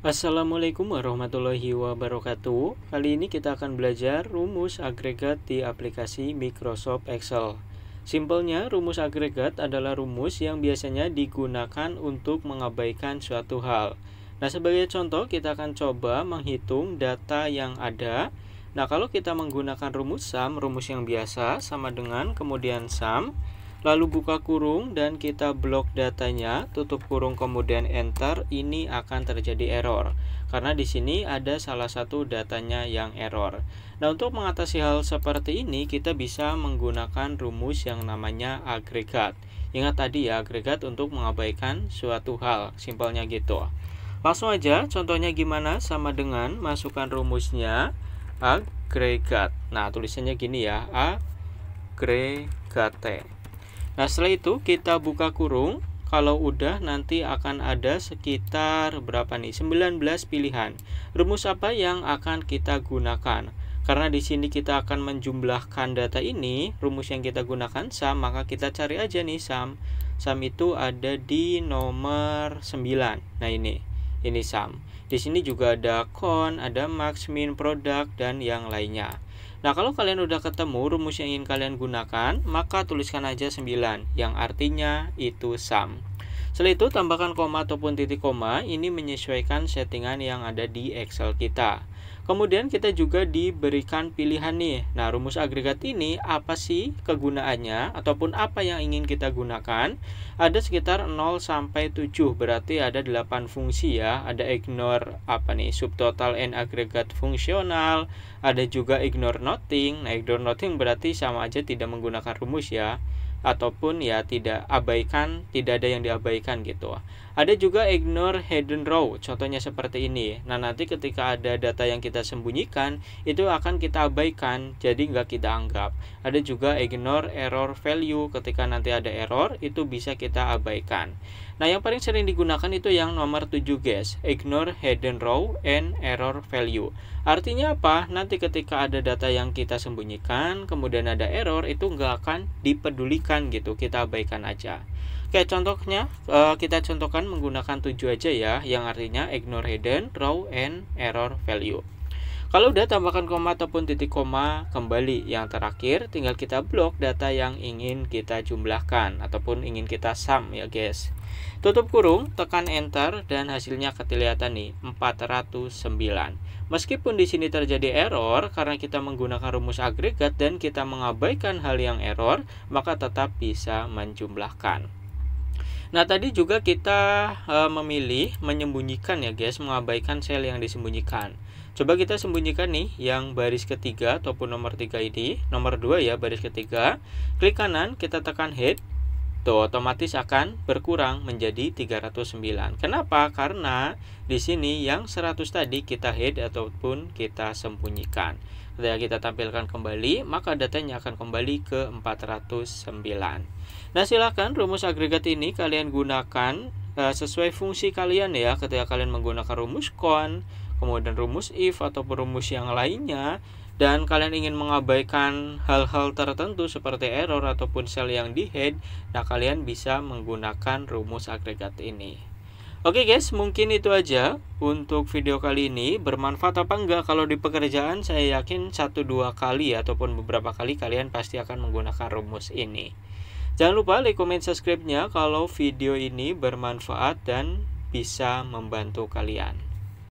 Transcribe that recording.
Assalamualaikum warahmatullahi wabarakatuh. Kali ini kita akan belajar rumus agregat di aplikasi Microsoft Excel. Simpelnya, rumus agregat adalah rumus yang biasanya digunakan untuk mengabaikan suatu hal. Nah, sebagai contoh kita akan coba menghitung data yang ada. Nah, kalau kita menggunakan rumus sum, rumus yang biasa sama dengan kemudian sum, lalu buka kurung dan kita blok datanya, tutup kurung kemudian enter, ini akan terjadi error karena di sini ada salah satu datanya yang error. Nah, untuk mengatasi hal seperti ini kita bisa menggunakan rumus yang namanya agregat. Ingat tadi ya, agregat untuk mengabaikan suatu hal, simpelnya gitu. Langsung aja, contohnya gimana? Sama dengan masukkan rumusnya agregat. Nah, tulisannya gini ya, agregat. Nah, setelah itu kita buka kurung. Kalau udah nanti akan ada sekitar berapa nih? 19 pilihan. Rumus apa yang akan kita gunakan? Karena di sini kita akan menjumlahkan data ini, rumus yang kita gunakan sum, maka kita cari aja nih sum. Sum itu ada di nomor 9. Nah, ini sum. Di sini juga ada count, ada max, min, product, dan yang lainnya. Nah, kalau kalian udah ketemu rumus yang ingin kalian gunakan, maka tuliskan aja 9, yang artinya itu sum. Setelah itu, tambahkan koma ataupun titik koma, ini menyesuaikan settingan yang ada di Excel kita. Kemudian kita juga diberikan pilihan nih. Nah, rumus agregat ini apa sih kegunaannya ataupun apa yang ingin kita gunakan? Ada sekitar 0 sampai 7, berarti ada 8 fungsi ya. Ada ignore subtotal and aggregate fungsional, ada juga ignore nothing. Nah, ignore nothing berarti sama aja tidak menggunakan rumus ya, ataupun ya tidak ada yang diabaikan gitu. Ada juga ignore hidden row, contohnya seperti ini. Nah, nanti ketika ada data yang kita sembunyikan, itu akan kita abaikan, jadi nggak kita anggap. Ada juga ignore error value, ketika nanti ada error, itu bisa kita abaikan. Nah, yang paling sering digunakan itu yang nomor 7 guys, ignore hidden row and error value. Artinya apa? Nanti ketika ada data yang kita sembunyikan, kemudian ada error, itu nggak akan dipedulikan gitu, kita abaikan aja. Oke, contohnya kita contohkan menggunakan 7 aja ya, yang artinya ignore hidden row and error value. Kalau udah, tambahkan koma ataupun titik koma kembali. Yang terakhir, tinggal kita blok data yang ingin kita jumlahkan ataupun ingin kita sum ya guys. Tutup kurung, tekan enter, dan hasilnya kelihatan nih, 409. Meskipun di sini terjadi error karena kita menggunakan rumus agregat dan kita mengabaikan hal yang error, maka tetap bisa menjumlahkan. Nah, tadi juga kita memilih menyembunyikan ya guys, mengabaikan sel yang disembunyikan. Coba kita sembunyikan nih yang baris ketiga ataupun nomor 3 ini, nomor 2 ya, baris ketiga. Klik kanan, kita tekan hit. Tuh, otomatis akan berkurang menjadi 309. Kenapa? Karena di sini yang 100 tadi kita hide ataupun kita sembunyikan. Ketika kita tampilkan kembali, maka datanya akan kembali ke 409. Nah, silakan rumus agregat ini kalian gunakan sesuai fungsi kalian ya. Ketika kalian menggunakan rumus count, kemudian rumus if ataupun rumus yang lainnya, dan kalian ingin mengabaikan hal-hal tertentu seperti error ataupun sel yang di hide, nah kalian bisa menggunakan rumus agregat ini. Oke guys, mungkin itu aja untuk video kali ini. Bermanfaat apa enggak? Kalau di pekerjaan saya yakin 1-2 kali ataupun beberapa kali kalian pasti akan menggunakan rumus ini. Jangan lupa like, comment, subscribe-nya kalau video ini bermanfaat dan bisa membantu kalian.